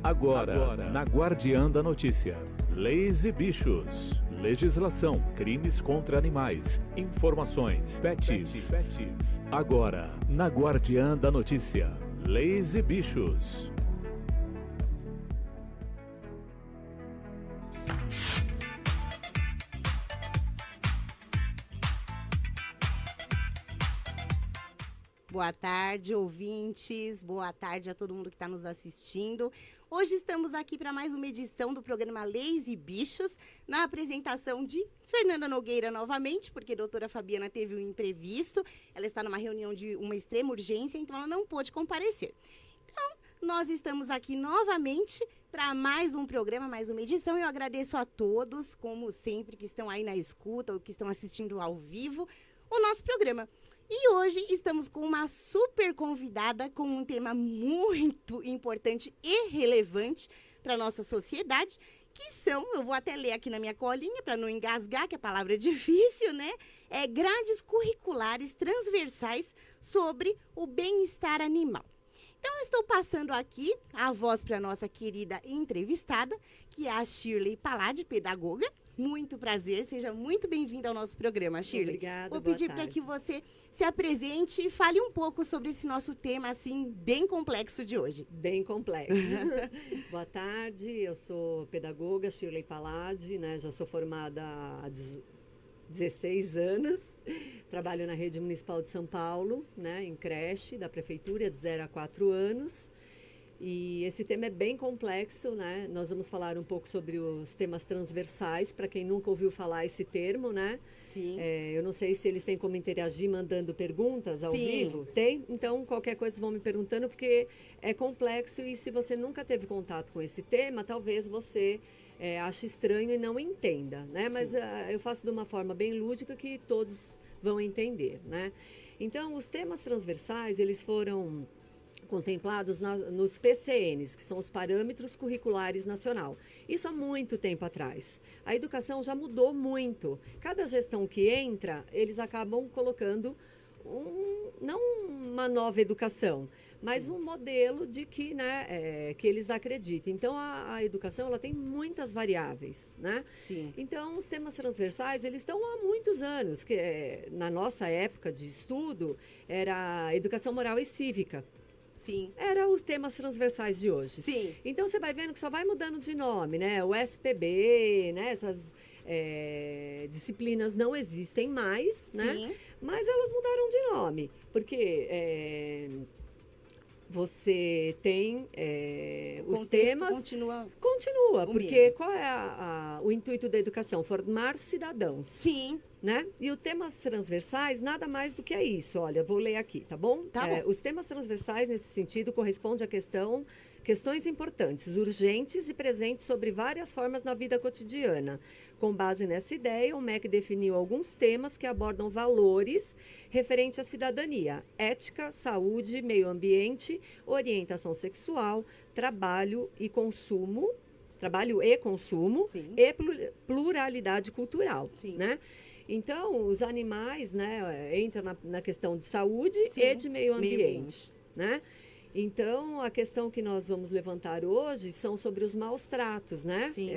Agora, na Guardiã da Notícia. Leis e bichos. Legislação, crimes contra animais, informações, pets. Agora, na Guardiã da Notícia. Leis e bichos. Boa tarde, ouvintes. Boa tarde a todo mundo que está nos assistindo. Hoje estamos aqui para mais uma edição do programa Leis e Bichos, na apresentação de Fernanda Nogueira novamente, porque a doutora Fabiana teve um imprevisto. Ela está numa reunião de uma extrema urgência, então ela não pôde comparecer. Então, nós estamos aqui novamente para mais um programa, mais uma edição. Eu agradeço a todos, como sempre, que estão aí na escuta ou que estão assistindo ao vivo o nosso programa. E hoje estamos com uma super convidada com um tema muito importante e relevante para a nossa sociedade, que são, eu vou até ler aqui na minha colinha para não engasgar, que a palavra é difícil, né? Grades curriculares transversais sobre o bem-estar animal. Então, eu estou passando aqui a voz para a nossa querida entrevistada, que é a Shirley Palade, pedagoga. Muito prazer, seja muito bem-vinda ao nosso programa, Shirley. Obrigada, vou pedir para que você se apresente e fale um pouco sobre esse nosso tema, assim, bem complexo de hoje. Bem complexo. Boa tarde, eu sou pedagoga, Shirley Palade, né? Já sou formada há 16 anos. Trabalho na rede municipal de São Paulo, né? Em creche da prefeitura, de 0 a 4 anos. E esse tema é bem complexo, né? Nós vamos falar um pouco sobre os temas transversais, para quem nunca ouviu falar esse termo, né? Sim. Eu não sei se eles têm como interagir mandando perguntas ao vivo. Tem? Então, qualquer coisa vão me perguntando, porque é complexo e se você nunca teve contato com esse tema, talvez você ache estranho e não entenda, né? Mas eu faço de uma forma bem lúdica que todos vão entender, né? Então, os temas transversais, eles foram contemplados nos PCNs, que são os Parâmetros Curriculares Nacional. Isso há muito tempo atrás. A educação já mudou muito. Cada gestão que entra, eles acabam colocando não uma nova educação, mas um modelo de que, né, que eles acreditem. Então, a educação ela tem muitas variáveis, né? Sim. Então, os temas transversais, eles estão há muitos anos, que na nossa época de estudo, era educação moral e cívica. Sim. Eram os temas transversais de hoje. Sim. Então, você vai vendo que só vai mudando de nome, né? O SPB, né? Essas disciplinas não existem mais, né? Sim. Mas elas mudaram de nome. Porque você tem os temas... Continua, porque mesmo. Qual é o intuito da educação? Formar cidadãos. Sim. Né? E os temas transversais, nada mais do que é isso. Olha, vou ler aqui, tá bom? Tá bom. Os temas transversais, nesse sentido, correspondem a questões importantes, urgentes e presentes sobre várias formas na vida cotidiana. Com base nessa ideia, o MEC definiu alguns temas que abordam valores referentes à cidadania, ética, saúde, meio ambiente, orientação sexual, trabalho e consumo, Sim. e pluralidade cultural, Sim. né? Então, os animais, né, entram na questão de saúde Sim. e de meio ambiente, né? Então, a questão que nós vamos levantar hoje são sobre os maus tratos, né? Sim.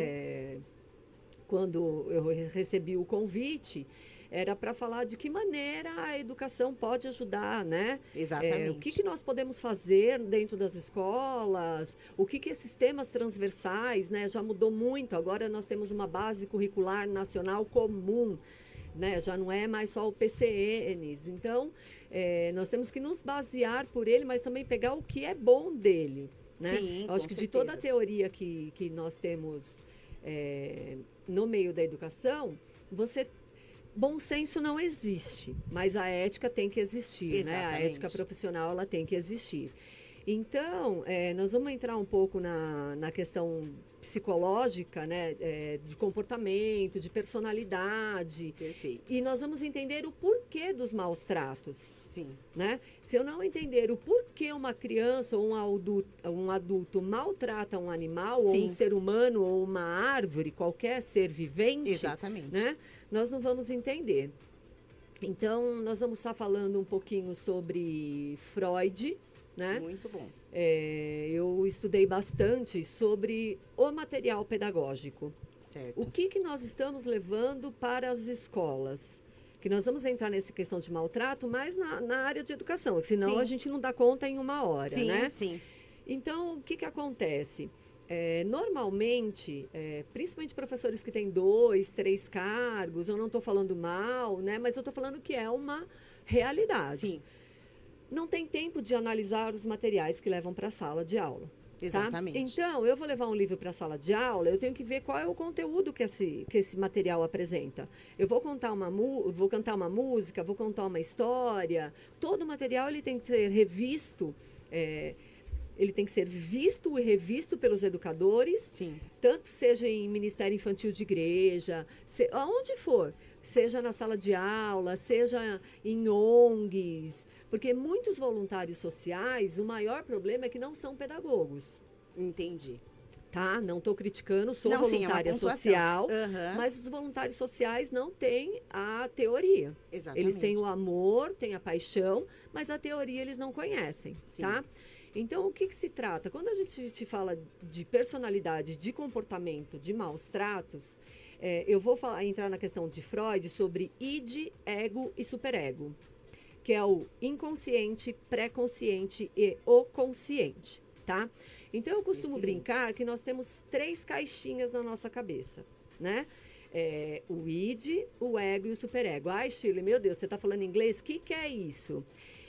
Quando eu recebi o convite, era para falar de que maneira a educação pode ajudar, né? Exatamente. O que nós podemos fazer dentro das escolas, o que esses temas transversais, né? Já mudou muito, agora nós temos uma base curricular nacional comum, né? Já não é mais só o PCNs. Então, nós temos que nos basear por ele, mas também pegar o que é bom dele, né? Sim, eu acho que certeza. de toda a teoria que nós temos no meio da educação, bom senso não existe, mas a ética tem que existir, né? A ética profissional ela tem que existir. Então, nós vamos entrar um pouco na questão psicológica, né? De comportamento, de personalidade. Perfeito. E nós vamos entender o porquê dos maus tratos. Sim. Né? Se eu não entender o porquê uma criança ou um adulto maltrata um animal, Sim. ou um ser humano, ou uma árvore, qualquer ser vivente, exatamente, né? Nós não vamos entender. Então, nós vamos estar falando um pouquinho sobre Freud, né? Muito bom. eu estudei bastante sobre o material pedagógico. Certo. O que nós estamos levando para as escolas? Que nós vamos entrar nessa questão de maltrato, mas na área de educação, senão Sim. a gente não dá conta em uma hora, Sim, né? sim. Então, o que acontece? Normalmente, principalmente professores que têm 2, 3 cargos, eu não estou falando mal, né? Mas eu estou falando que é uma realidade. Sim, Não tem tempo de analisar os materiais que levam para a sala de aula. exatamente. Tá? Então, eu vou levar um livro para a sala de aula, eu tenho que ver qual é o conteúdo que esse material apresenta. Eu vou cantar uma música, vou contar uma história. Todo o material ele tem que ser revisto, ele tem que ser visto e revisto pelos educadores, Sim, tanto seja em Ministério Infantil de Igreja, aonde for, seja na sala de aula, seja em ONGs, porque muitos voluntários sociais, o maior problema é que não são pedagogos, entendi. tá? Não estou criticando, sou Não, sim, é uma voluntária pontuação. social, Aham. mas os voluntários sociais não têm a teoria. Exatamente. Eles têm o amor, têm a paixão, mas a teoria eles não conhecem, Sim. tá? Então, o que se trata? Quando a gente te fala de personalidade, de comportamento, de maus tratos, eu vou entrar na questão de Freud sobre id, ego e superego, que é o inconsciente, pré-consciente e o consciente, tá? Então, eu costumo Excelente. brincar que nós temos 3 caixinhas na nossa cabeça, né? O id, o ego e o superego. Ai, Shirley, meu Deus, você está falando inglês? O que é isso?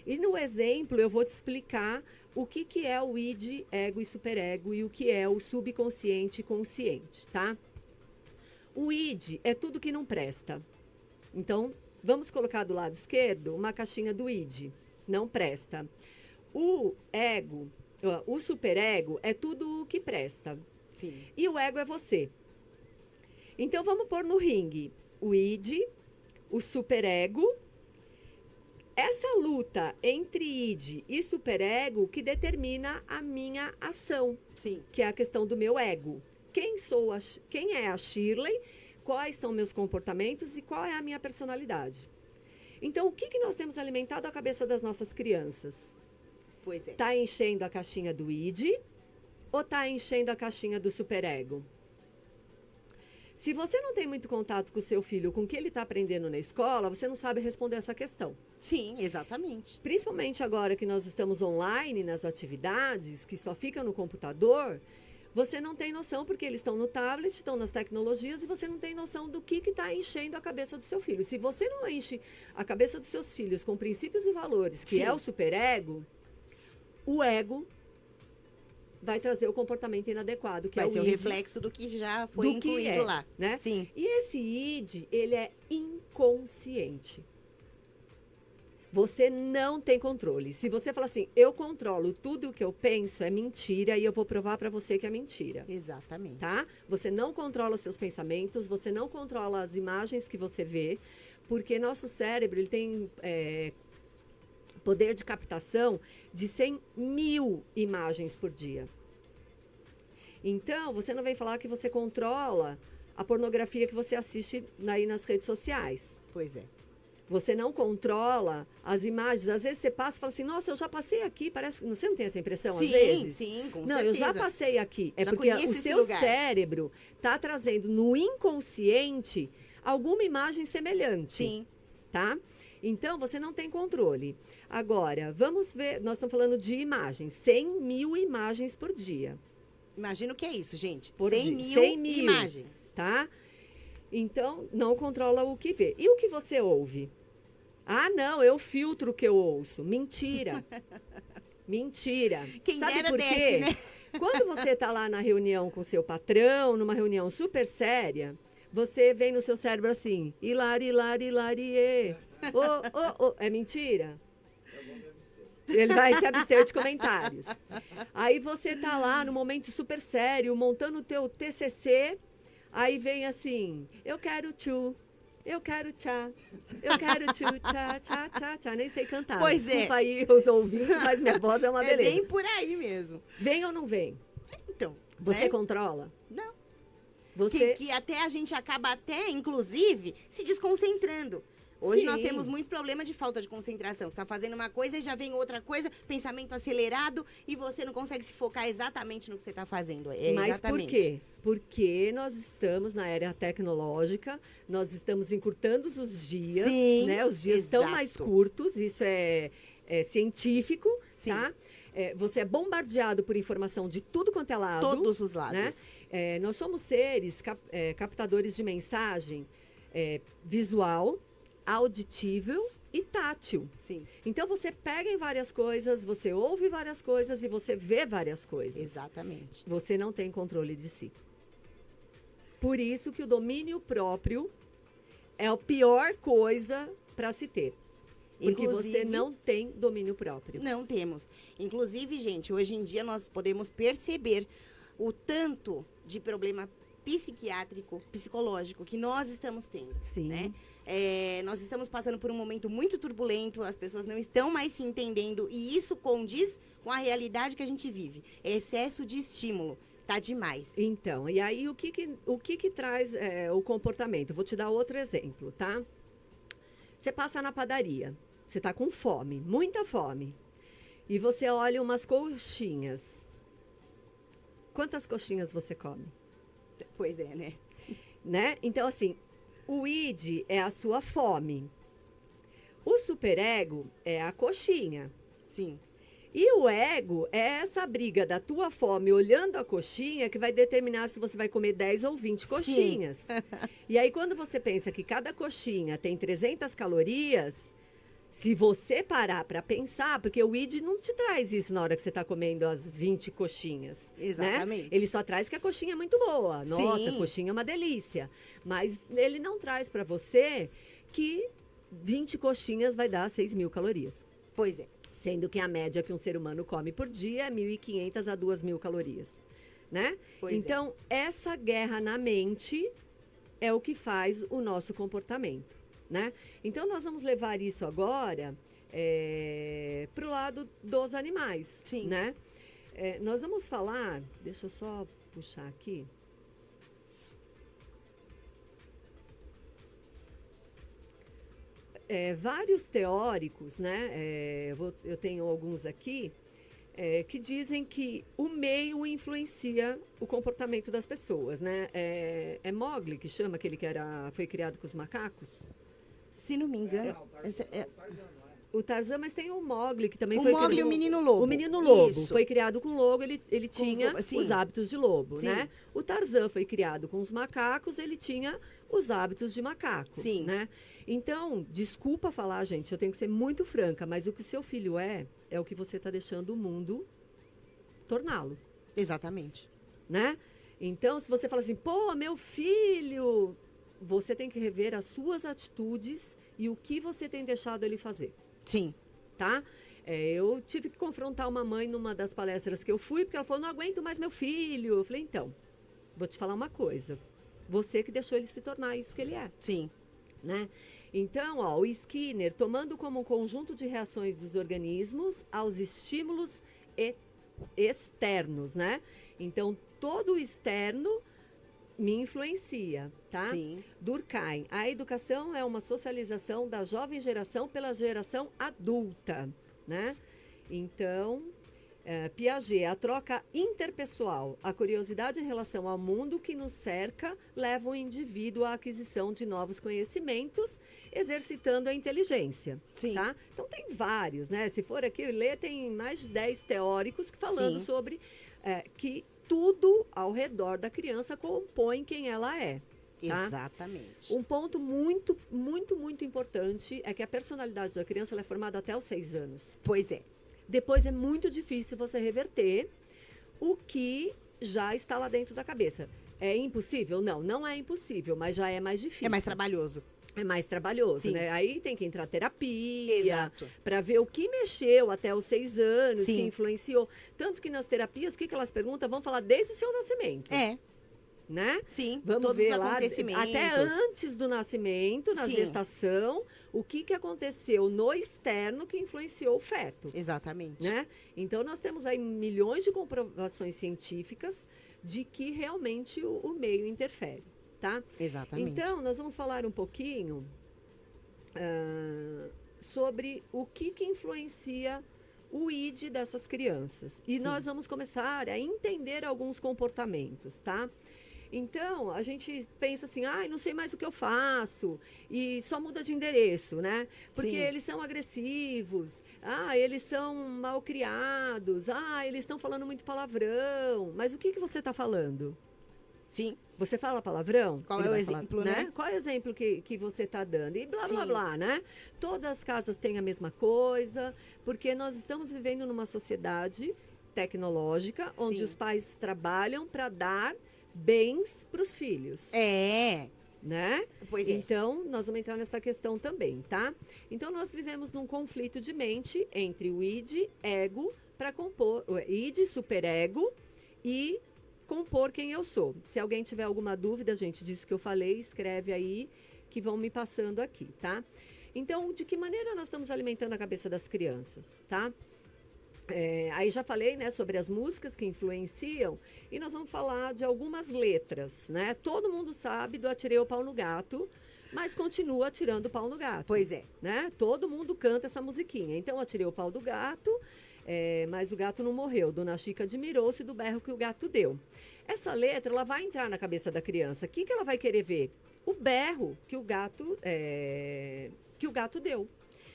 E no exemplo eu vou te explicar o que é o id, ego e superego e o que é o subconsciente e consciente, tá? O id é tudo que não presta. Então, vamos colocar do lado esquerdo uma caixinha do id, não presta. O ego, o superego é tudo o que presta. Sim, E o ego é você. Então, vamos pôr no ringue o id, o superego. Essa luta entre id e superego que determina a minha ação, sim, que é a questão do meu ego. Quem é a Shirley, quais são meus comportamentos e qual é a minha personalidade. Então, o que nós temos alimentado a cabeça das nossas crianças? pois é. Está enchendo a caixinha do id ou está enchendo a caixinha do superego? Se você não tem muito contato com o seu filho, com o que ele está aprendendo na escola, você não sabe responder essa questão. Sim, exatamente. Principalmente agora que nós estamos online nas atividades, que só fica no computador, você não tem noção, porque eles estão no tablet, estão nas tecnologias, e você não tem noção do que está enchendo a cabeça do seu filho. Se você não enche a cabeça dos seus filhos com princípios e valores, que Sim. é o superego, o ego vai trazer o comportamento inadequado, que Vai é o ser o id, reflexo do que já foi do que incluído é, lá. né? Sim, E esse id, ele é inconsciente. Você não tem controle. Se você falar assim, eu controlo tudo o que eu penso, é mentira, e eu vou provar para você que é mentira. exatamente. Tá? Você não controla os seus pensamentos, você não controla as imagens que você vê, porque nosso cérebro ele tem poder de captação de 100 mil imagens por dia. Então, você não vem falar que você controla a pornografia que você assiste aí nas redes sociais. Pois é. Você não controla as imagens. Às vezes você passa e fala assim, nossa, eu já passei aqui, parece que... Você não tem essa impressão, às Sim, vezes? sim, com Não, certeza. eu já passei aqui. É Já porque conheço o esse seu lugar. cérebro está trazendo no inconsciente alguma imagem semelhante. Sim, Tá? Então, você não tem controle. Agora, vamos ver, nós estamos falando de imagens. 100 mil imagens por dia. imagina o que é isso, gente. Por 100 dia. mil 100 mil. imagens. Tá? Então, não controla o que vê. E o que você ouve? Ah, não, eu filtro o que eu ouço. Mentira. Mentira. Quem Sabe dera por desce, quê? né? Quando você está lá na reunião com seu patrão, numa reunião super séria, você vem no seu cérebro assim, hilari, hilari, hilarie. É mentira? Ele vai se abster de comentários. Aí você tá lá no momento super sério, montando o teu TCC, aí vem assim, eu quero tchu, eu quero tchá, eu quero tchu, tchá, tchá, tchá, tchá. Nem sei cantar. Pois é. Desculpa aí os ouvintes, mas minha voz é uma É beleza. bem por aí mesmo. Vem ou não vem? Então, Você né? controla? Não. Você... Que até a gente acaba até, inclusive, se desconcentrando. Hoje Sim. nós temos muito problema de falta de concentração. Você está fazendo uma coisa e já vem outra coisa, pensamento acelerado, e você não consegue se focar exatamente no que você está fazendo. Mas Exatamente. por quê? Porque nós estamos na era tecnológica, nós estamos encurtando os dias, Sim, né? Os dias estão exato. mais curtos, isso é científico, Sim. tá? Você é bombardeado por informação de tudo quanto é lado. Todos os lados. Né? Nós somos seres captadores de mensagem visual, auditível e tátil. Sim, Então você pega em várias coisas, você ouve várias coisas e você vê várias coisas. exatamente. Você não tem controle de si. Por isso que o domínio próprio é a pior coisa para se ter. Porque você não tem domínio próprio. Não temos. Inclusive, gente, hoje em dia nós podemos perceber o tanto de problema psiquiátrico, psicológico que nós estamos tendo. Sim. Né? Nós estamos passando por um momento muito turbulento, as pessoas não estão mais se entendendo e isso condiz com a realidade que a gente vive. Excesso de estímulo. Tá demais. Então, e aí o que traz o comportamento? Vou te dar outro exemplo, tá? Você passa na padaria, você tá com fome, muita fome, e você olha umas coxinhas. Quantas coxinhas você come? Pois é, Né? Então, assim, o id é a sua fome. O superego é a coxinha. Sim. E o ego é essa briga da tua fome olhando a coxinha que vai determinar se você vai comer 10 ou 20 coxinhas. E aí, quando você pensa que cada coxinha tem 300 calorias, se você parar para pensar, porque o id não te traz isso na hora que você está comendo as 20 coxinhas. Exatamente. Né? Ele só traz que a coxinha é muito boa. Nossa, Sim. a coxinha é uma delícia. Mas ele não traz para você que 20 coxinhas vai dar 6.000 calorias. Pois é. Sendo que a média que um ser humano come por dia é 1.500 a 2.000 calorias, né? Pois então, essa guerra na mente é o que faz o nosso comportamento, né? Então, nós vamos levar isso agora para o lado dos animais, Sim. né? Nós vamos falar, deixa eu só puxar aqui. Vários teóricos, né? Eu tenho alguns aqui, que dizem que o meio influencia o comportamento das pessoas, né? É Mowgli que chama aquele que foi criado com os macacos? Se não me engano, O Tarzan, mas tem o Mowgli, que também o foi Mowgli e criado... o Menino Lobo. O Menino Lobo Isso. foi criado com lobo, ele Com os tinha lobos, sim. os hábitos de lobo, Sim. né? O Tarzan foi criado com os macacos, ele tinha os hábitos de macaco, Sim. né? Então, desculpa falar, gente, eu tenho que ser muito franca, mas o que o seu filho é o que você está deixando o mundo torná-lo, Exatamente. né? Então, se você fala assim, pô, meu filho, você tem que rever as suas atitudes e o que você tem deixado ele fazer. Sim. Tá? Eu tive que confrontar uma mãe numa das palestras que eu fui, porque ela falou, não aguento mais meu filho. Eu falei, então, vou te falar uma coisa. Você que deixou ele se tornar isso que ele é, Sim. né? Então, o Skinner, tomando como um conjunto de reações dos organismos aos estímulos externos, né? Então, todo o externo me influencia, tá? Sim. Durkheim, a educação é uma socialização da jovem geração pela geração adulta, né? Então, Piaget, a troca interpessoal, a curiosidade em relação ao mundo que nos cerca leva o indivíduo à aquisição de novos conhecimentos, exercitando a inteligência, Sim. tá? Então, tem vários, né? Se for aqui ler, tem mais de 10 teóricos falando Sim. sobre que tudo ao redor da criança compõe quem ela é. Tá? Exatamente. Um ponto muito, muito, muito importante é que a personalidade da criança ela é formada até os 6 anos. Pois é. Depois é muito difícil você reverter o que já está lá dentro da cabeça. É impossível? Não, não é impossível, mas já é mais difícil. É mais trabalhoso. É mais trabalhoso, Sim. né? Aí tem que entrar terapia, Exato. para ver o que mexeu até os 6 anos, Sim. que influenciou. Tanto que nas terapias, o que elas perguntam? Vão falar desde o seu nascimento. Né? Sim. Vamos todos ver os lá, acontecimentos. até antes do nascimento, na Sim. gestação, o que aconteceu no externo que influenciou o feto. Exatamente. Né? Então, nós temos aí milhões de comprovações científicas de que realmente o meio interfere, tá? Exatamente. Então, nós vamos falar um pouquinho sobre o que influencia o ID dessas crianças. E Sim. nós vamos começar a entender alguns comportamentos, tá? Então, a gente pensa assim, não sei mais o que eu faço, e só muda de endereço, né? Porque Sim. eles são agressivos, eles são mal criados, eles estão falando muito palavrão. Mas o que você está falando? Sim. Você fala palavrão? Qual Ele é o vai falar, exemplo, né? Qual é o exemplo que você está dando? E blá, blá, Sim. blá, né? Todas as casas têm a mesma coisa, porque nós estamos vivendo numa sociedade tecnológica, onde Sim. os pais trabalham para dar bens para os filhos, né? Pois é. Então, nós vamos entrar nessa questão também, tá? Então, nós vivemos num conflito de mente entre o id, ego, para compor, o id, superego, e compor quem eu sou. Se alguém tiver alguma dúvida, gente, disso que eu falei, escreve aí, que vão me passando aqui, tá? Então, de que maneira nós estamos alimentando a cabeça das crianças, tá? Aí já falei, né, sobre as músicas que influenciam, e nós vamos falar de algumas letras, né? Todo mundo sabe do Atirei o Pau no Gato, mas continua atirando o pau no gato. Pois é. Né? Todo mundo canta essa musiquinha. Então, atirei o pau do gato, mas o gato não morreu. Dona Chica admirou-se do berro que o gato deu. Essa letra, ela vai entrar na cabeça da criança. O que ela vai querer ver? O berro que o gato deu.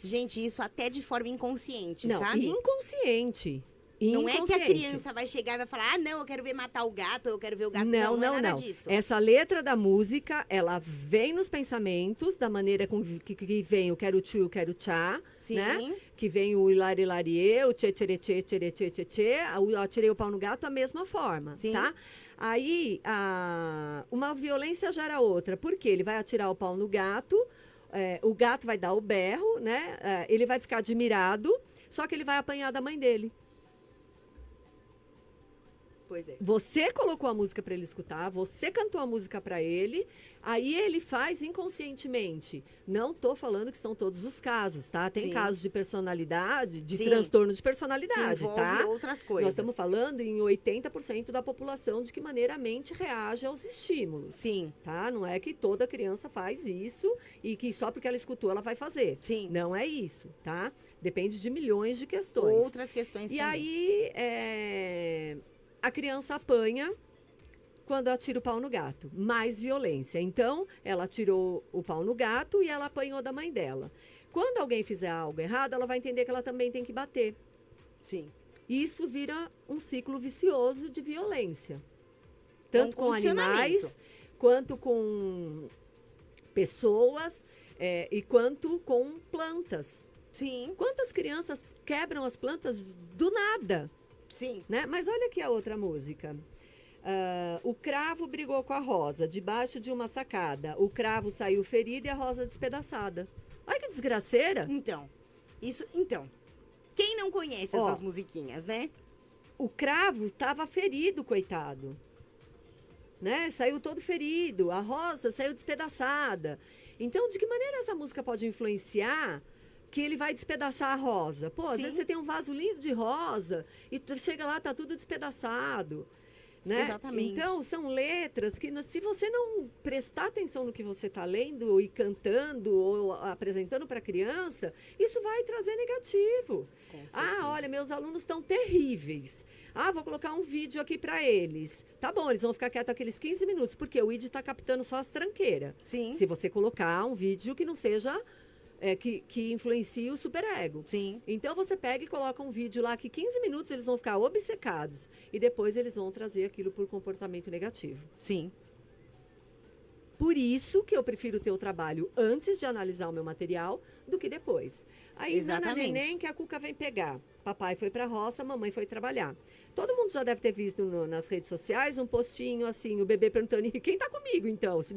Gente, isso até de forma inconsciente, Não, sabe? inconsciente. Não é que a Inconsciente. criança vai chegar e vai falar, não, eu quero ver matar o gato, eu quero ver o gato. Não é nada disso. Essa letra da música, ela vem nos pensamentos, da maneira que vem o quero tchu, o quero tchá, Sim. né? Que vem o hilarilarie, o tchê, tchê, tchê, tchê, tchê, tchê, tchê, o atirei o pau no gato, a mesma forma, Sim. tá? Aí, uma violência gera outra, porque ele vai atirar o pau no gato, o gato vai dar o berro, né? Ele vai ficar admirado, só que ele vai apanhar da mãe dele. Pois é. Você colocou a música para ele escutar, você cantou a música para ele, aí ele faz inconscientemente. Não tô falando que estão todos os casos, tá? Tem Sim. casos de personalidade, de Sim. transtorno de personalidade, Envolve tá? outras coisas. Nós estamos falando em 80% da população de que maneira a mente reage aos estímulos. Sim. Tá? Não é que toda criança faz isso e que só porque ela escutou ela vai fazer. Sim. Não é isso, tá? Depende de milhões de questões. Outras questões E também. aí, a criança apanha quando atira o pau no gato. Mais violência. Então, ela atirou o pau no gato e ela apanhou da mãe dela. Quando alguém fizer algo errado, ela vai entender que ela também tem que bater. Sim. Isso vira um ciclo vicioso de violência. É um Tanto com condicionamento. animais, quanto com pessoas e quanto com plantas. Sim. Quantas crianças quebram as plantas do nada? Sim. Né? Mas olha aqui a outra música. O cravo brigou com a rosa, debaixo de uma sacada. O cravo saiu ferido e a rosa despedaçada. Olha que desgraceira. Então, quem não conhece essas musiquinhas, né? O cravo estava ferido, coitado. Né? Saiu todo ferido. A rosa saiu despedaçada. Então, de que maneira essa música pode influenciar que ele vai despedaçar a rosa? Pô, às Sim. vezes você tem um vaso lindo de rosa e chega lá, tá tudo despedaçado. Né? Exatamente. Então, são letras que, se você não prestar atenção no que você está lendo e cantando ou apresentando para a criança, isso vai trazer negativo. Com certeza. Olha, meus alunos estão terríveis. Vou colocar um vídeo aqui para eles. Tá bom, eles vão ficar quietos aqueles 15 minutos, porque o ID está captando só as tranqueiras. Sim. Se você colocar um vídeo que não seja... que influencia o superego. Sim. Então você pega e coloca um vídeo lá que 15 minutos eles vão ficar obcecados e depois eles vão trazer aquilo por comportamento negativo. Sim. Por isso que eu prefiro ter o trabalho antes de analisar o meu material do que depois. Aí, Nana Exatamente. Neném, que a Cuca vem pegar. Papai foi pra roça, mamãe foi trabalhar. Todo mundo já deve ter visto nas redes sociais um postinho assim, o bebê perguntando, e quem tá comigo então? Se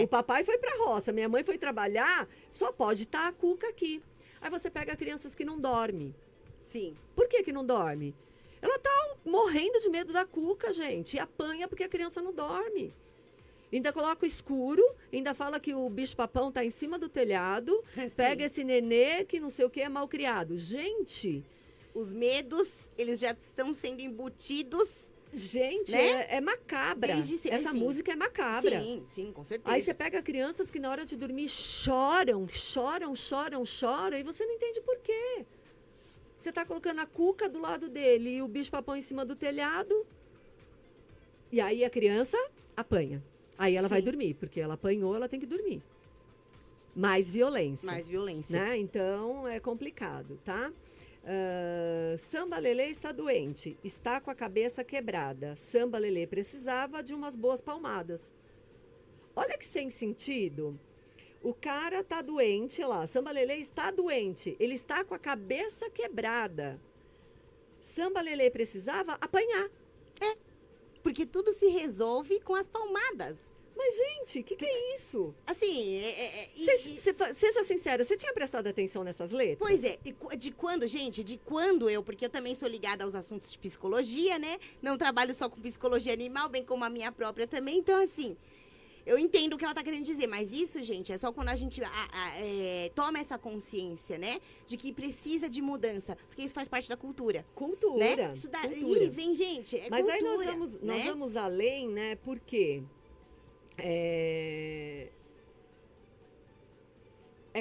o papai foi pra roça, minha mãe foi trabalhar, só pode estar a Cuca aqui. Aí você pega crianças que não dormem. Sim. Por que não dorme? Ela tá morrendo de medo da Cuca, gente, e apanha porque a criança não dorme. Ainda coloca o escuro, ainda fala que o bicho-papão tá em cima do telhado, Sim. pega esse nenê que não sei o que é mal criado. Gente, Os medos, eles já estão sendo embutidos Gente, né? é macabra. Essa sim. música é macabra. Sim, sim, com certeza. Aí você pega crianças que na hora de dormir choram, e você não entende por quê. Você tá colocando a cuca do lado dele e o bicho-papão em cima do telhado. E aí a criança apanha. Aí ela vai dormir, porque ela apanhou, ela tem que dormir. Mais violência. Mais violência. Né? Então é complicado, tá? Samba Lelê está doente, está com a cabeça quebrada. Samba Lelê precisava de umas boas palmadas. Olha que sem sentido. O cara tá doente lá, Samba Lelê está doente, ele está com a cabeça quebrada. Samba Lelê precisava apanhar. Porque tudo se resolve com as palmadas. Mas, gente, o que é isso? Assim, Seja sincera, você tinha prestado atenção nessas letras? Pois é, de quando, gente, porque eu também sou ligada aos assuntos de psicologia, né? Não trabalho só com psicologia animal, bem como a minha própria também. Então, assim, eu entendo o que ela tá querendo dizer, mas isso, gente, é só quando a gente toma essa consciência, né? De que precisa de mudança, porque isso faz parte da cultura. Cultura. Né? Isso cultura. Ih, vem, gente, mas cultura, aí nós vamos além, né? Porque é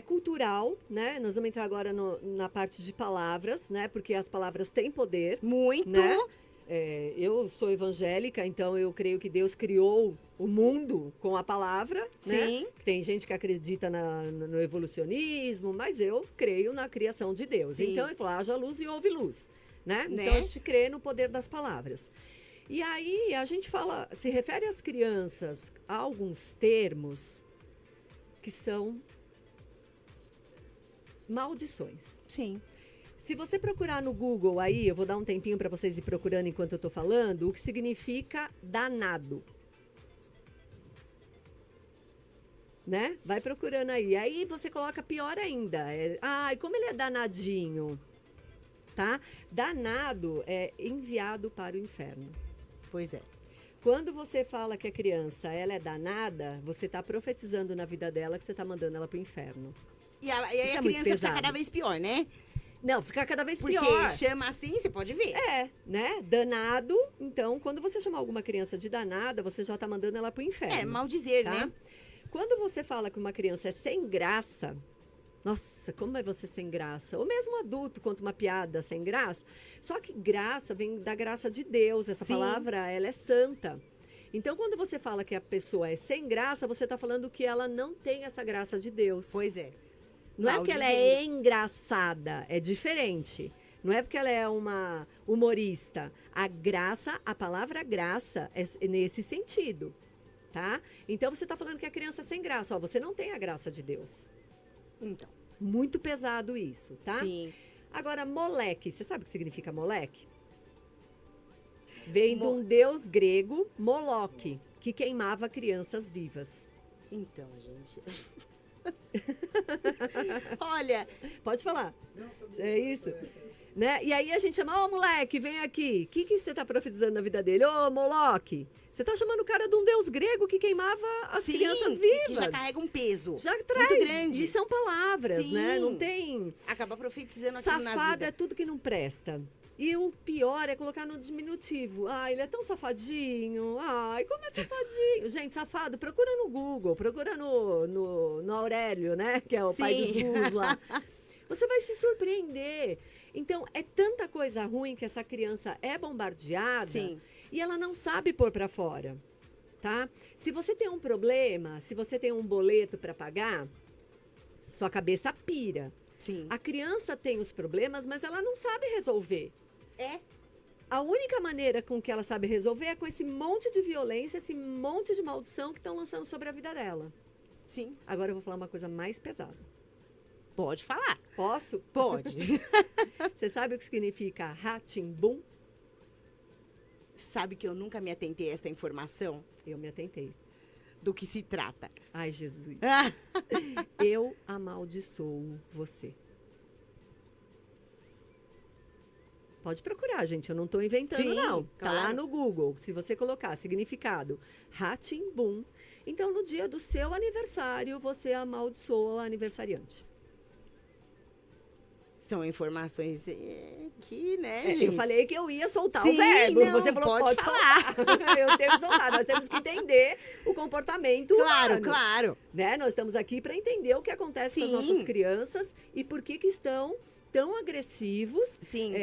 cultural, né? Nós vamos entrar agora na parte de palavras, né? Porque as palavras têm poder. Muito. Né? Eu sou evangélica, então eu creio que Deus criou o mundo com a palavra. Sim. Né? Tem gente que acredita no evolucionismo, mas eu creio na criação de Deus. Sim. Então ele falou, haja luz e houve luz. Né? Né? Então a gente crê no poder das palavras. E aí a gente se refere às crianças a alguns termos que são maldições. Sim. Se você procurar no Google aí, eu vou dar um tempinho para vocês ir procurando enquanto eu estou falando, o que significa danado. Né? Vai procurando aí. Aí você coloca pior ainda. E como ele é danadinho. Tá? Danado é enviado para o inferno. Pois é. Quando você fala que a criança ela é danada, você está profetizando na vida dela que você está mandando ela para o inferno. E aí a criança fica cada vez pior, né? Não, fica cada vez Porque pior. chama assim, você pode ver. Né? Danado. Então, quando você chamar alguma criança de danada, você já está mandando ela para o inferno. Mal dizer, tá? né? Quando você fala que uma criança é sem graça, nossa, como é você sem graça? Ou mesmo um adulto conta uma piada sem graça. Só que graça vem da graça de Deus. Essa palavra, ela é santa. Então, quando você fala que a pessoa é sem graça, você está falando que ela não tem essa graça de Deus. Pois é. Não é porque ela é engraçada, é diferente. Não é porque ela é uma humorista. A palavra graça é nesse sentido, tá? Então, você está falando que a criança é sem graça. Você não tem a graça de Deus. Então. Muito pesado isso, tá? Sim. Agora, moleque. Você sabe o que significa moleque? Vem de um deus grego, Moloque, que queimava crianças vivas. Então, gente... Olha... Pode falar. É isso. Né? E aí a gente chama, moleque, vem aqui. O que você está profetizando na vida dele? Moloque. Você está chamando o cara de um deus grego que queimava as crianças vivas. Que já carrega um peso. Já traz. Muito grande. E são palavras, né? Não tem... Acaba profetizando aquilo na vida. Safado é tudo que não presta. E o pior é colocar no diminutivo. Ele é tão safadinho. Como é safadinho? Gente, safado, procura no Google, procura no Aurélio, né? Que é o pai dos burros lá. Você vai se surpreender. Então, é tanta coisa ruim que essa criança é bombardeada. Sim. E ela não sabe pôr para fora, tá? Se você tem um problema, se você tem um boleto para pagar, sua cabeça pira. Sim. A criança tem os problemas, mas ela não sabe resolver. A única maneira com que ela sabe resolver é com esse monte de violência, esse monte de maldição que estão lançando sobre a vida dela. Sim. Agora eu vou falar uma coisa mais pesada. Pode falar. Posso? Pode. Você sabe o que significa Rá-Tim-Bum? Sabe que eu nunca me atentei a essa informação? Eu me atentei. Do que se trata. Ai, Jesus. Eu amaldiçoo você. Pode procurar, gente. Eu não estou inventando, não. Tá lá no Google. Se você colocar significado Rá-Tim-Bum, então no dia do seu aniversário, você amaldiçoa o aniversariante. São informações que, né, gente? Eu falei que eu ia soltar Sim, o verbo. não, Você falou, pode falar. Eu tenho que soltar. Nós temos que entender o comportamento Claro, humano, claro. né? Nós estamos aqui para entender o que acontece com as Sim. nossas crianças e por que estão tão agressivos, Sim.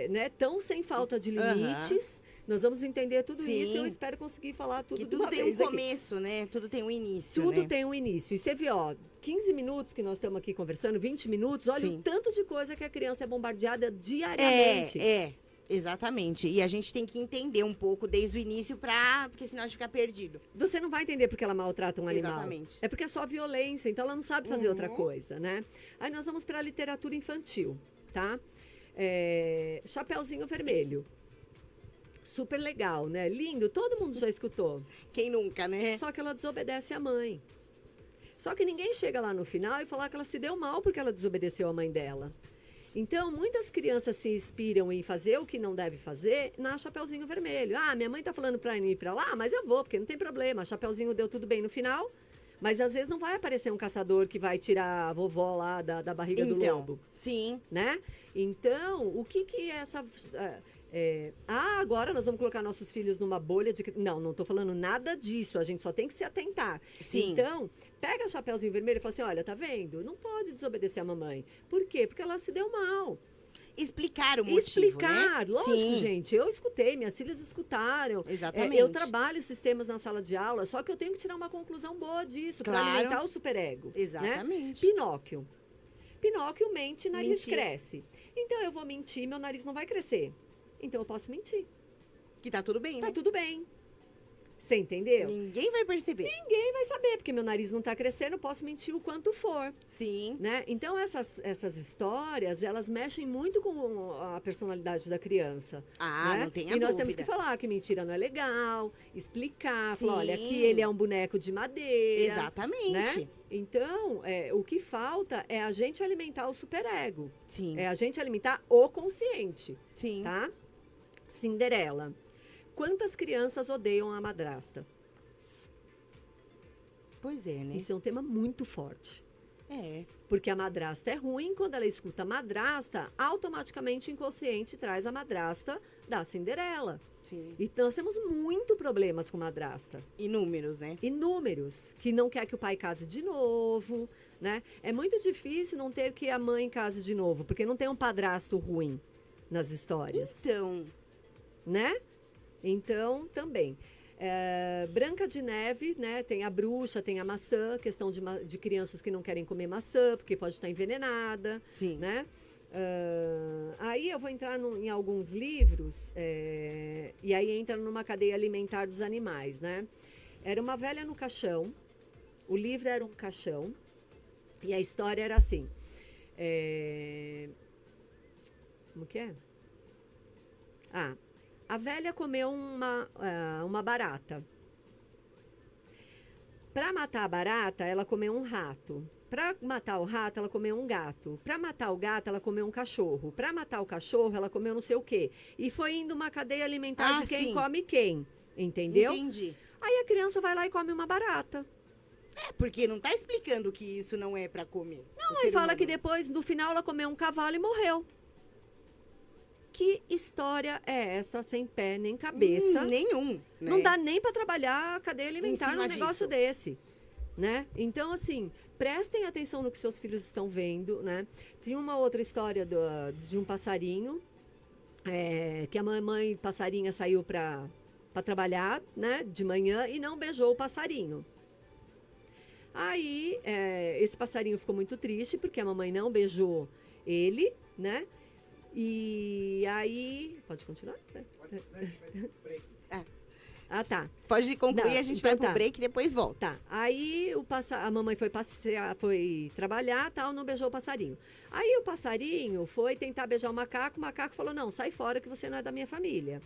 né? Tão sem falta de Aham. limites. Nós vamos entender tudo Sim. isso e eu espero conseguir falar tudo Que de tudo uma tem um vez aqui. começo, né? Tudo tem um início, Tudo né? tem um início. E você viu, ó, 15 minutos que nós estamos aqui conversando, 20 minutos, olha Sim. o tanto de coisa que a criança é bombardeada diariamente. Exatamente. E a gente tem que entender um pouco desde o início porque senão a gente fica perdido. Você não vai entender porque ela maltrata um animal. Exatamente. É porque é só violência, então ela não sabe fazer Uhum. outra coisa, né? Aí nós vamos para a literatura infantil, tá? Chapeuzinho Vermelho. Super legal, né? Lindo, todo mundo já escutou. Quem nunca, né? Só que ela desobedece a mãe. Só que ninguém chega lá no final e fala que ela se deu mal porque ela desobedeceu a mãe dela. Então, muitas crianças se inspiram em fazer o que não deve fazer na Chapeuzinho Vermelho. Ah, minha mãe tá falando pra ir pra lá, mas eu vou, porque não tem problema. A Chapeuzinho deu tudo bem no final, mas às vezes não vai aparecer um caçador que vai tirar a vovó lá da barriga do lobo, Sim. né? Então, o que é essa... agora nós vamos colocar nossos filhos numa bolha de... Não tô falando nada disso, a gente só tem que se atentar. Sim. Então, pega a Chapeuzinho Vermelho e fala assim, olha, tá vendo? Não pode desobedecer a mamãe. Por quê? Porque ela se deu mal. Explicar o motivo, Explicar, né? lógico, Sim. gente. Eu escutei, minhas filhas escutaram. Exatamente. Eu trabalho sistemas na sala de aula, só que eu tenho que tirar uma conclusão boa disso, para Claro. alimentar o superego. Né? Exatamente. Pinóquio. Pinóquio mente, nariz Mentir. cresce. Então eu vou mentir, meu nariz não vai crescer. Então eu posso mentir. Que tá tudo bem, Tá né? tudo bem. Você entendeu? Ninguém vai perceber. Ninguém vai saber, porque meu nariz não tá crescendo, eu posso mentir o quanto for. Sim. Né? Então, essas histórias, elas mexem muito com a personalidade da criança. Ah, né? não tenha E nós dúvida. temos que falar que mentira não é legal, explicar, Sim. falar, olha, aqui ele é um boneco de madeira. Exatamente. Né? Então, o que falta é a gente alimentar o superego. Sim. É a gente alimentar o consciente, Sim. tá? Cinderela. Quantas crianças odeiam a madrasta? Pois é, né? Isso é um tema muito forte. É. Porque a madrasta é ruim, quando ela escuta madrasta, automaticamente o inconsciente traz a madrasta da Cinderela. Sim. E nós temos muito problemas com madrasta. Inúmeros, né? Inúmeros. Que não quer que o pai case de novo, né? É muito difícil não ter que a mãe case de novo, porque não tem um padrasto ruim nas histórias, Então, né? Então, também. Branca de Neve, né? Tem a bruxa, tem a maçã, questão de crianças que não querem comer maçã, porque pode estar envenenada, sim. né? Aí eu vou entrar em alguns livros, e aí entra numa cadeia alimentar dos animais, né? Era uma velha no caixão, o livro era um caixão, e a história era assim. Como que é? A velha comeu uma barata. Para matar a barata, ela comeu um rato. Para matar o rato, ela comeu um gato. Para matar o gato, ela comeu um cachorro. Para matar o cachorro, ela comeu não sei o quê. E foi indo uma cadeia alimentar de quem sim. come quem. Entendeu? Entendi. Aí a criança vai lá e come uma barata. Porque não tá explicando que isso não é pra comer. Não, Aí fala que depois, no final, ela comeu um cavalo e morreu. Que história é essa, sem pé nem cabeça? Nenhum. Né? Não dá nem para trabalhar a cadeia alimentar num cima negócio disso. desse, né? Então, assim, prestem atenção no que seus filhos estão vendo, né? Tem uma outra história de um passarinho, que a mãe passarinha saiu para trabalhar, né, de manhã e não beijou o passarinho. Aí, esse passarinho ficou muito triste porque a mamãe não beijou ele, né? E aí... Pode continuar? Tá. Pode concluir, Não, a gente então vai pro tá. break e depois volta. Tá. Aí a mamãe foi passear, foi trabalhar, tal, não beijou o passarinho. Aí o passarinho foi tentar beijar o macaco falou: "Não, sai fora que você não é da minha família".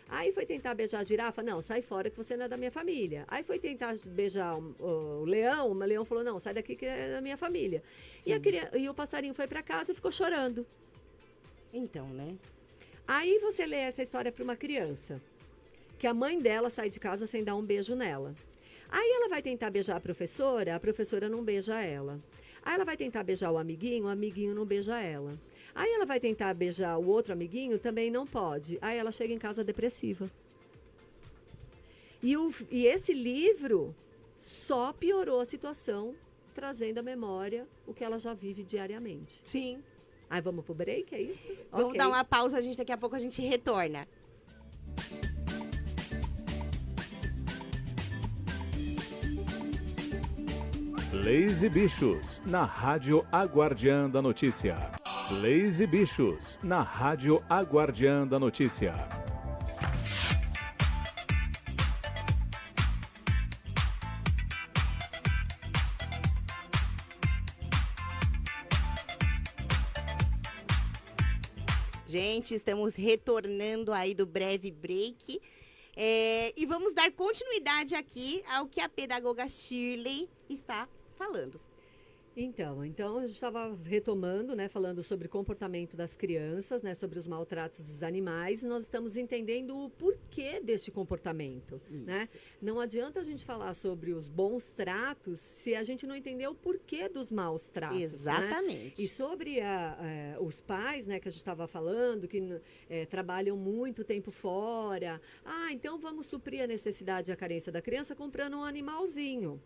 Aí foi tentar beijar a girafa, não, sai fora que você não é da minha família. Aí foi tentar beijar o leão falou: "Não, sai daqui que é da minha família". E o passarinho foi para casa e ficou chorando. Então, né? Aí você lê essa história para uma criança, que a mãe dela sai de casa sem dar um beijo nela. Aí ela vai tentar beijar a professora não beija ela. Aí ela vai tentar beijar o amiguinho não beija ela. Aí ela vai tentar beijar o outro amiguinho, também não pode. Aí ela chega em casa depressiva. E esse livro só piorou a situação, trazendo à memória o que ela já vive diariamente. Sim. Aí vamos pro break, é isso? Vamos Ok. dar uma pausa, daqui a pouco a gente retorna. Leis e Bichos, na Rádio A Guardiã da Notícia. Leis e Bichos, na Rádio A Guardiã da Notícia. Gente, estamos retornando aí do breve break. E vamos dar continuidade aqui ao que a pedagoga Shirley está falando. Então a gente estava retomando, né, falando sobre o comportamento das crianças, né, sobre os maltratos dos animais, e nós estamos entendendo o porquê deste comportamento, né? Não adianta a gente falar sobre os bons tratos se a gente não entender o porquê dos maus tratos. Exatamente. Né? E sobre os pais, né, que a gente estava falando, que trabalham muito tempo fora. Então vamos suprir a necessidade e a carência da criança comprando um animalzinho.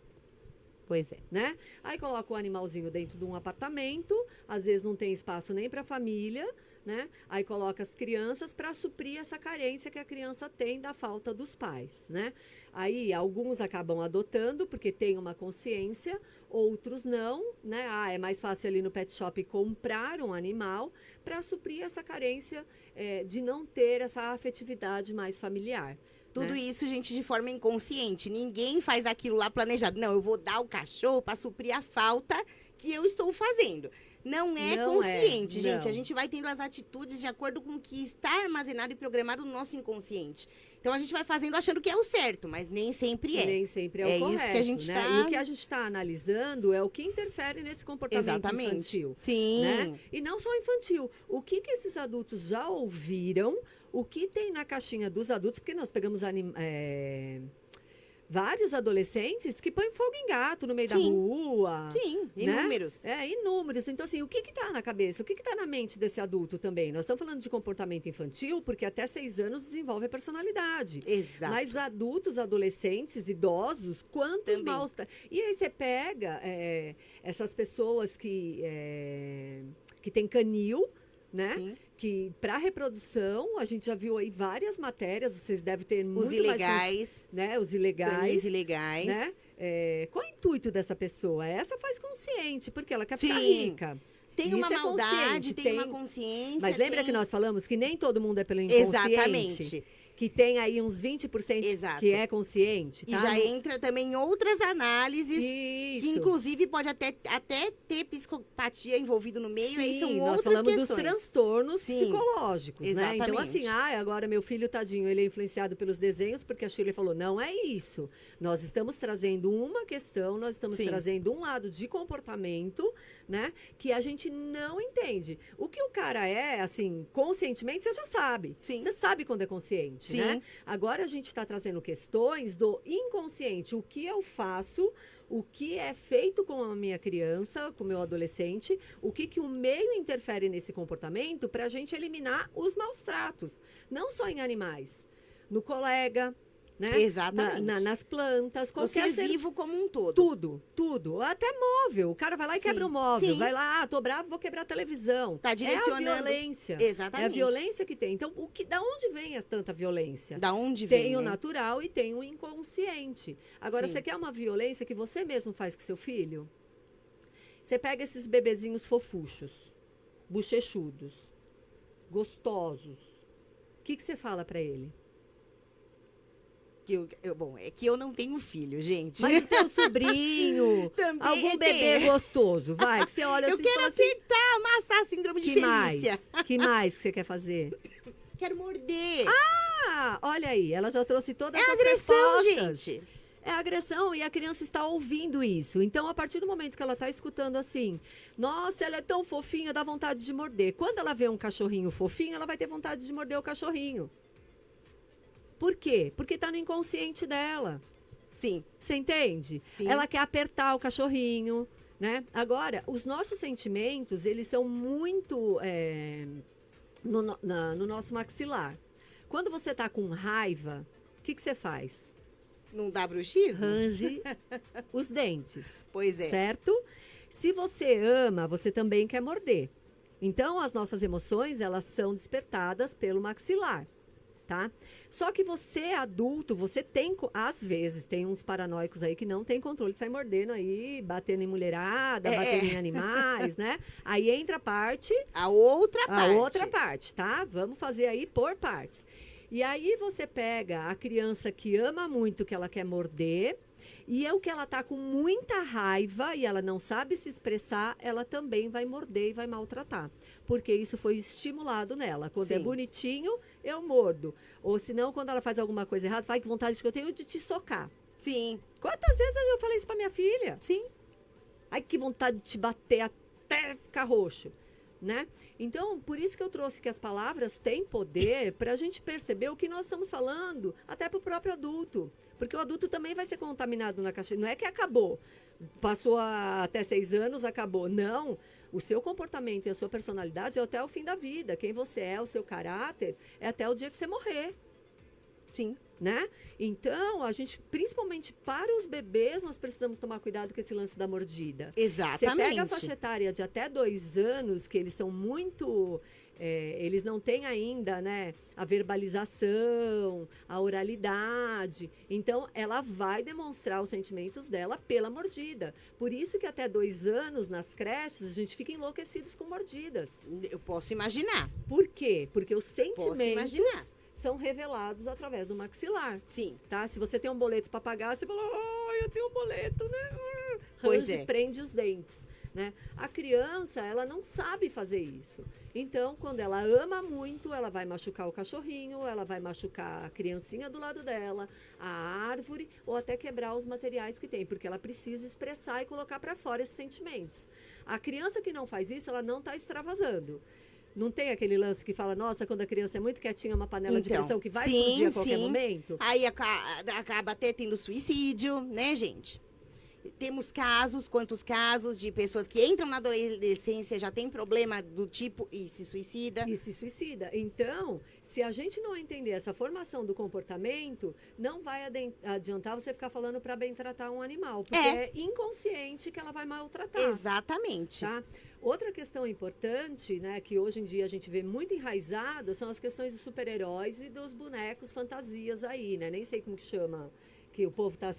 Pois é. Né? Aí coloca o animalzinho dentro de um apartamento, às vezes não tem espaço nem para a família, né? Aí coloca as crianças para suprir essa carência que a criança tem da falta dos pais, né? Aí alguns acabam adotando porque tem uma consciência, outros não, né? É mais fácil ali no pet shop comprar um animal para suprir essa carência de não ter essa afetividade mais familiar. Tudo né? isso, gente, de forma inconsciente. Ninguém faz aquilo lá planejado. Não, eu vou dar o cachorro para suprir a falta que eu estou fazendo. Não é consciente, gente. Não. A gente vai tendo as atitudes de acordo com o que está armazenado e programado no nosso inconsciente. Então, a gente vai fazendo achando que é o certo, mas nem sempre é. Nem sempre é o correto, isso que a gente né? está... E o que a gente está analisando é o que interfere nesse comportamento infantil. Sim. Né? E não só infantil. O que esses adultos já ouviram, o que tem na caixinha dos adultos, porque nós pegamos vários adolescentes que põem fogo em gato no meio da rua. Sim, né? inúmeros. Inúmeros. Então, assim, o que está na cabeça? O que está na mente desse adulto também? Nós estamos falando de comportamento infantil, porque até 6 anos desenvolve a personalidade. Exato. Mas adultos, adolescentes, idosos, quantos Também. maus... E aí você pega essas pessoas que têm canil, né? Sim. Que para reprodução, a gente já viu aí várias matérias, vocês devem ter muito Os ilegais. né? Os ilegais. Canis ilegais. Né? Qual é o intuito dessa pessoa? Essa faz consciente, porque ela quer ficar Sim. rica. Tem uma Isso é maldade, consciente, tem uma consciência. Mas lembra tem... que nós falamos que nem todo mundo é pelo inconsciente? Exatamente. Que tem aí uns 20% Exato. que é consciente, tá? E já entra também em outras análises, Isso. que inclusive pode até ter psicopatia envolvido no meio, aí são Sim, outras nós falamos questões. dos transtornos Sim, psicológicos, né? Então, exatamente. assim, agora meu filho, tadinho, ele é influenciado pelos desenhos, porque a Shirley falou, não é isso. Nós estamos trazendo uma questão, nós estamos Sim. trazendo um lado de comportamento, né? Que a gente não entende. O que o cara assim, conscientemente, você já sabe. Sim. Você sabe quando é consciente, Sim. né? Agora a gente está trazendo questões do inconsciente. O que eu faço, o que é feito com a minha criança, com o meu adolescente, o que o meio interfere nesse comportamento para a gente eliminar os maus tratos. Não só em animais, no colega, né? Exatamente. Nas plantas, O qualquer ser vivo como um todo. Tudo. Até móvel. O cara vai lá e Sim, quebra o móvel. sim. Vai lá, tô bravo, vou quebrar a televisão. Tá direcionando. É a violência. Exatamente. É a violência que tem. Então, da onde vem tanta violência? Da onde vem, Tem o né? natural e tem o inconsciente. Agora, Sim. você quer uma violência que você mesmo faz com seu filho? Você pega esses bebezinhos fofuchos, bochechudos, gostosos. O que você fala pra ele? Bom, é que eu não tenho filho, gente. Mas o teu sobrinho, Também algum tem. bebê gostoso, vai, que você olha Eu assim e quero fala assim, acertar, amassar a síndrome de que mais? Felícia. Que mais que você quer fazer? Quero morder. Olha aí, ela já trouxe todas É essas agressão, respostas. gente. É agressão e a criança está ouvindo isso. Então, a partir do momento que ela está escutando assim, nossa, ela é tão fofinha, dá vontade de morder. Quando ela vê um cachorrinho fofinho, ela vai ter vontade de morder o cachorrinho. Por quê? Porque está no inconsciente dela. Sim. Você entende? Sim. Ela quer apertar o cachorrinho, né? Agora, os nossos sentimentos, eles são muito no nosso maxilar. Quando você tá com raiva, o que você faz? Não dá bruxismo? Range os dentes. Pois é. Certo? Se você ama, você também quer morder. Então, as nossas emoções, elas são despertadas pelo maxilar, tá? Só que você, adulto, você tem, às vezes, tem uns paranoicos aí que não tem controle, sai mordendo aí, batendo em mulherada, batendo em animais, né? Aí entra a parte... A outra parte, tá? Vamos fazer aí por partes. E aí você pega a criança que ama muito, que ela quer morder, e é o que ela tá com muita raiva e ela não sabe se expressar, ela também vai morder e vai maltratar. Porque isso foi estimulado nela. Quando é bonitinho, eu mordo. Ou senão, quando ela faz alguma coisa errada, vai que vontade que eu tenho de te socar. Sim. Quantas vezes eu falei isso pra minha filha? Sim. Ai, que vontade de te bater até ficar roxo. Né? Então, por isso que eu trouxe que as palavras têm poder para a gente perceber o que nós estamos falando, até para o próprio adulto. Porque o adulto também vai ser contaminado na caixa. Não é que acabou, passou até 6 anos, acabou. Não, o seu comportamento e a sua personalidade é até o fim da vida. Quem você é, o seu caráter, é até o dia que você morrer. Sim. Né? Então, a gente, principalmente para os bebês, nós precisamos tomar cuidado com esse lance da mordida. Exatamente. Você pega a faixa etária de até 2 anos, que eles são muito... eles não têm ainda, né, a verbalização, a oralidade. Então, ela vai demonstrar os sentimentos dela pela mordida. Por isso que até 2 anos, nas creches, a gente fica enlouquecidos com mordidas. Eu posso imaginar. Por quê? Porque os Posso sentimentos... imaginar. são revelados através do maxilar. Sim. Tá? Se você tem um boleto para pagar, você fala, eu tenho um boleto, né? Pois Range, prende os dentes. Né? A criança, ela não sabe fazer isso. Então, quando ela ama muito, ela vai machucar o cachorrinho, ela vai machucar a criancinha do lado dela, a árvore, ou até quebrar os materiais que tem, porque ela precisa expressar e colocar para fora esses sentimentos. A criança que não faz isso, ela não está extravasando. Não tem aquele lance que fala, nossa, quando a criança é muito quietinha, uma panela de pressão que vai explodir a qualquer momento? Aí acaba até tendo suicídio, né, gente? Temos quantos casos de pessoas que entram na adolescência, já tem problema do tipo e se suicida. E se suicida. Então, se a gente não entender essa formação do comportamento, não vai adiantar você ficar falando para bem tratar um animal, porque é inconsciente que ela vai maltratar. Exatamente. Tá? Outra questão importante, né, que hoje em dia a gente vê muito enraizada, são as questões de super-heróis e dos bonecos fantasias aí, né? Nem sei como que chama, que o povo tá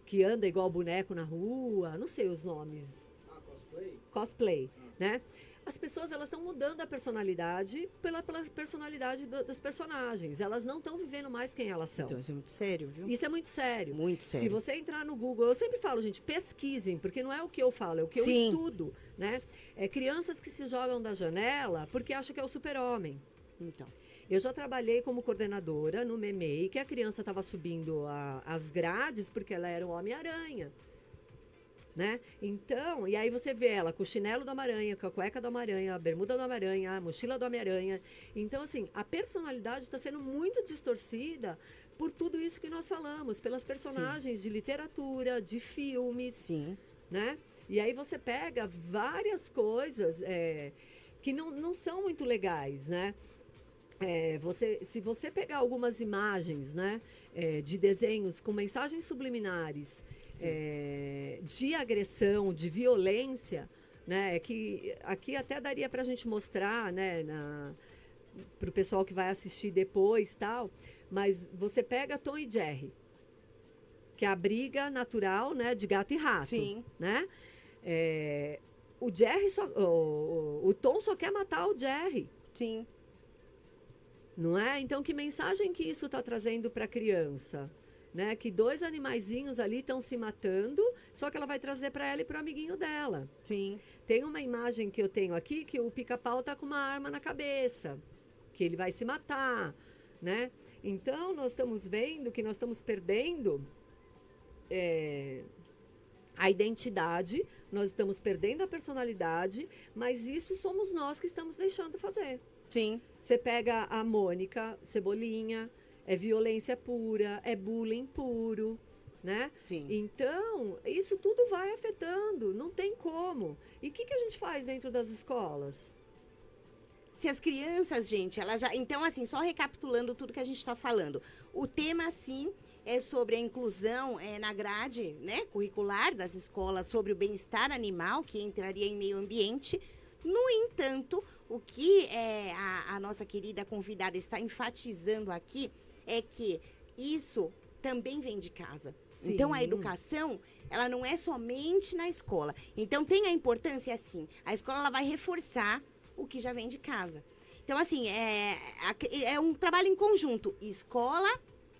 que anda igual boneco na rua, não sei os nomes. Cosplay? Cosplay, né? As pessoas, elas estão mudando a personalidade pela personalidade dos personagens. Elas não estão vivendo mais quem elas são. Então, isso é muito sério, viu? Isso é muito sério. Muito sério. Se você entrar no Google, eu sempre falo, gente, pesquisem, porque não é o que eu falo, é o que eu estudo, né? Crianças que se jogam da janela porque acham que é o super-homem. Então. Eu já trabalhei como coordenadora no MEMEI, que a criança estava subindo as grades porque ela era um Homem-Aranha. Né? Então, e aí você vê ela com o chinelo do Homem-Aranha, com a cueca do Homem-Aranha, a bermuda do Homem-Aranha, a mochila do Homem-Aranha. Então, assim, a personalidade está sendo muito distorcida por tudo isso que nós falamos, pelas personagens de literatura, de filmes. Sim. Né? E aí você pega várias coisas que não são muito legais, né? Se você pegar algumas imagens, né, de desenhos com mensagens subliminares, de agressão, de violência, né, que aqui até daria para a gente mostrar, né, para o pessoal que vai assistir depois, tal, mas você pega Tom e Jerry, que é a briga natural, né, de gato e rato. Sim. Né? O Jerry o Tom só quer matar o Jerry. Sim. Não é? Então, que mensagem que isso está trazendo para a criança? Né? Que 2 animaizinhos ali estão se matando, só que ela vai trazer para ela e para o amiguinho dela. Sim. Tem uma imagem que eu tenho aqui que o pica-pau está com uma arma na cabeça, que ele vai se matar, né? Então, nós estamos vendo que nós estamos perdendo a identidade, nós estamos perdendo a personalidade, mas isso somos nós que estamos deixando fazer. Sim. Você pega a Mônica, Cebolinha, é violência pura, é bullying puro, né? Sim. Então, isso tudo vai afetando, não tem como. E o que a gente faz dentro das escolas? Se as crianças, gente, elas já... Então, assim, só recapitulando tudo que a gente está falando. O tema, sim, é sobre a inclusão na grade, né, curricular das escolas, sobre o bem-estar animal, que entraria em meio ambiente. No entanto, o que a nossa querida convidada está enfatizando aqui é que isso também vem de casa. Sim. Então, a educação, ela não é somente na escola. Então, tem a importância, assim, a escola ela vai reforçar o que já vem de casa. Então, assim, é um trabalho em conjunto, escola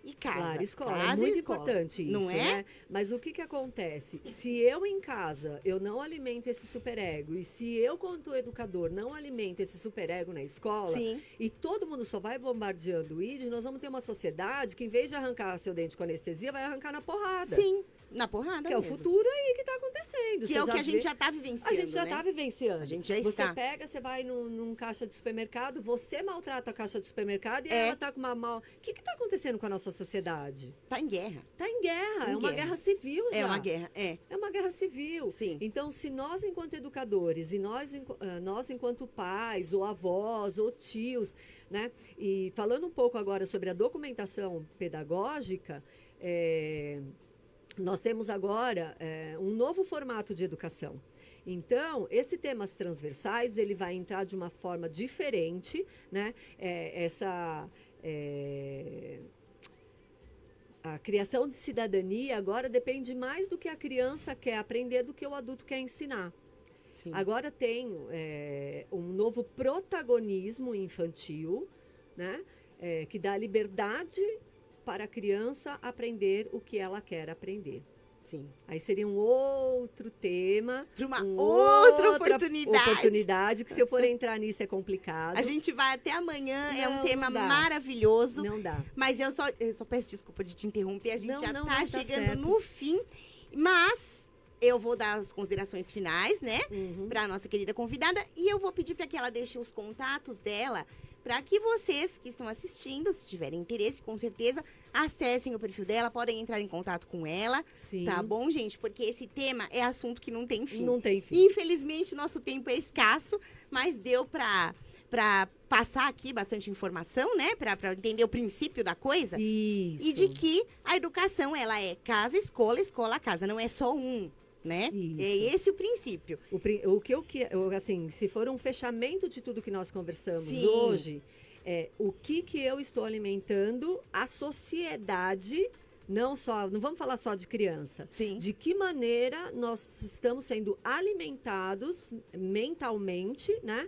e casa. Claro, escola, casa é muito e escola. importante isso, Não é? né? Mas o que acontece? Se eu em casa, eu não alimento esse superego, e se eu, quanto educador, não alimento esse superego na escola, Sim. e todo mundo só vai bombardeando o ID, nós vamos ter uma sociedade que, em vez de arrancar seu dente com anestesia, vai arrancar na porrada. Sim, na porrada Que é o mesmo. futuro aí que está acontecendo. Que Você é o que a vê- gente já está vivenciando, A gente já né? está vivenciando. A gente já Você está. pega, você vai num caixa de supermercado, você maltrata a caixa de supermercado e É. ela tá com uma mal... O que está acontecendo com a nossa sociedade? Tá em guerra. Tá em guerra, Em é uma guerra. guerra civil já. É uma guerra, É uma guerra civil. Sim. Então, se nós, enquanto educadores, e nós enquanto pais, ou avós, ou tios, né? E falando um pouco agora sobre a documentação pedagógica, nós temos agora um novo formato de educação. Então, esse temas transversais, ele vai entrar de uma forma diferente, né? A criação de cidadania agora depende mais do que a criança quer aprender do que o adulto quer ensinar. Sim. Agora tem um novo protagonismo infantil, né? Que dá liberdade para a criança aprender o que ela quer aprender. Sim. Aí seria um outro tema. Para uma outra outra oportunidade. que se eu for entrar nisso é complicado. A gente vai até amanhã, é um Não tema dá. maravilhoso. Não dá. Mas eu só peço desculpa de te interromper, a gente Não, já não, tá não, tá chegando certo. no fim, mas eu vou dar as considerações finais, né, Uhum. para nossa querida convidada, e eu vou pedir para que ela deixe os contatos dela, para que vocês que estão assistindo, se tiverem interesse, com certeza, acessem o perfil dela, podem entrar em contato com ela, Sim. tá bom, gente? Porque esse tema é assunto que não tem fim. Não tem fim. Infelizmente, nosso tempo é escasso, mas deu para passar aqui bastante informação, né? Para entender o princípio da coisa. Isso. E de que a educação, ela é casa, escola, casa. Não é só um, né? Isso. É esse o princípio. Assim, se for um fechamento de tudo que nós conversamos Sim. hoje, o que eu estou alimentando a sociedade, não vamos falar só de criança. Sim. De que maneira nós estamos sendo alimentados mentalmente, né?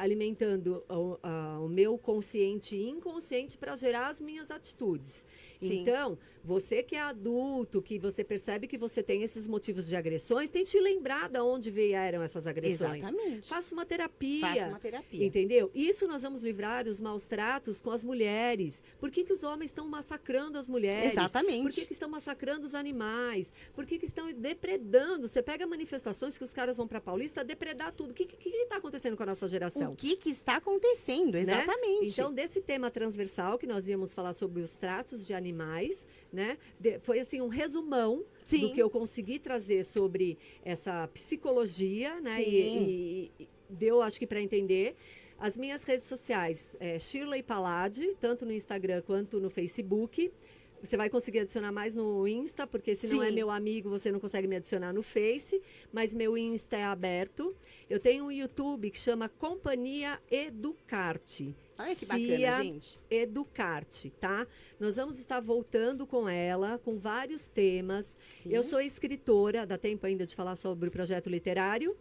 Alimentando o meu consciente e inconsciente para gerar as minhas atitudes. Sim. Então, você que é adulto, que você percebe que você tem esses motivos de agressões, tente lembrar de onde vieram essas agressões. Exatamente. Faça uma terapia. Faça uma terapia. Entendeu? Isso nós vamos livrar os maus tratos com as mulheres. Por que os homens estão massacrando as mulheres? Exatamente. Por que estão massacrando os animais? Por que estão depredando? Você pega manifestações que os caras vão para Paulista depredar tudo. O que está acontecendo com a nossa geração? O que está acontecendo? Né? Exatamente. Então, desse tema transversal que nós íamos falar sobre os tratos de animais, né? Foi assim um resumão Sim. do que eu consegui trazer sobre essa psicologia, né? Sim. E deu, acho que, para entender. As minhas redes sociais, Shirley Palade, tanto no Instagram quanto no Facebook. Você vai conseguir adicionar mais no Insta, porque se não é Sim. meu amigo, você não consegue me adicionar no Face, mas meu Insta é aberto. Eu tenho um YouTube que chama Companhia Educarte. Olha que bacana, Cia gente. Educarte, tá? Nós vamos estar voltando com ela, com vários temas. Sim. Eu sou escritora, dá tempo ainda de falar sobre o projeto literário.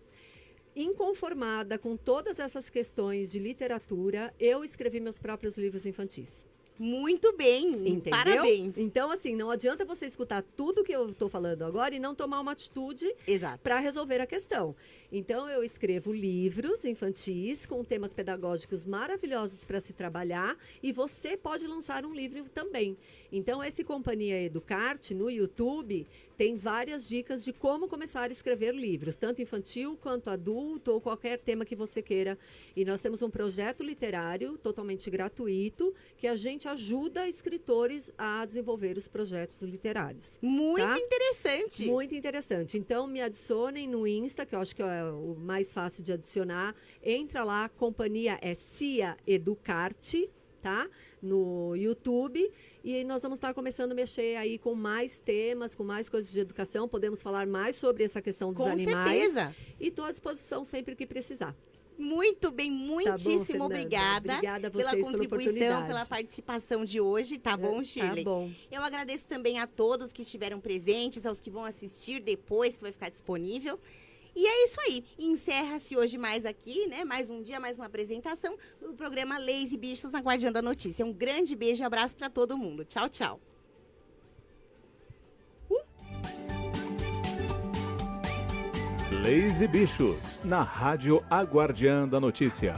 Inconformada com todas essas questões de literatura, eu escrevi meus próprios livros infantis. Muito bem. Entendeu? Parabéns. Então, assim, não adianta você escutar tudo que eu estou falando agora e não tomar uma atitude Exato. para resolver a questão. Então, eu escrevo livros infantis com temas pedagógicos maravilhosos para se trabalhar e você pode lançar um livro também. Então, esse Companhia Educarte no YouTube tem várias dicas de como começar a escrever livros, tanto infantil quanto adulto ou qualquer tema que você queira. E nós temos um projeto literário totalmente gratuito que a gente ajuda escritores a desenvolver os projetos literários. Muito tá? interessante. Muito interessante. Então, me adicionem no Insta, que eu acho que é o mais fácil de adicionar. Entra lá, a companhia é Cia Educarte, tá? No YouTube. E nós vamos estar começando a mexer aí com mais temas, com mais coisas de educação. Podemos falar mais sobre essa questão dos animais. Com certeza. E estou à disposição sempre que precisar. Muito bem, muitíssimo bom, obrigada, obrigada a vocês pela contribuição, oportunidade. pela participação de hoje, tá bom, Shirley? Tá bom. Eu agradeço também a todos que estiveram presentes, aos que vão assistir depois, que vai ficar disponível. E é isso aí, encerra-se hoje mais aqui, né? Mais um dia, mais uma apresentação do programa Leis e Bichos na Guardiã da Notícia. Um grande beijo e abraço para todo mundo. Tchau, tchau. Leis e Bichos, na Rádio A Guardiã da Notícia.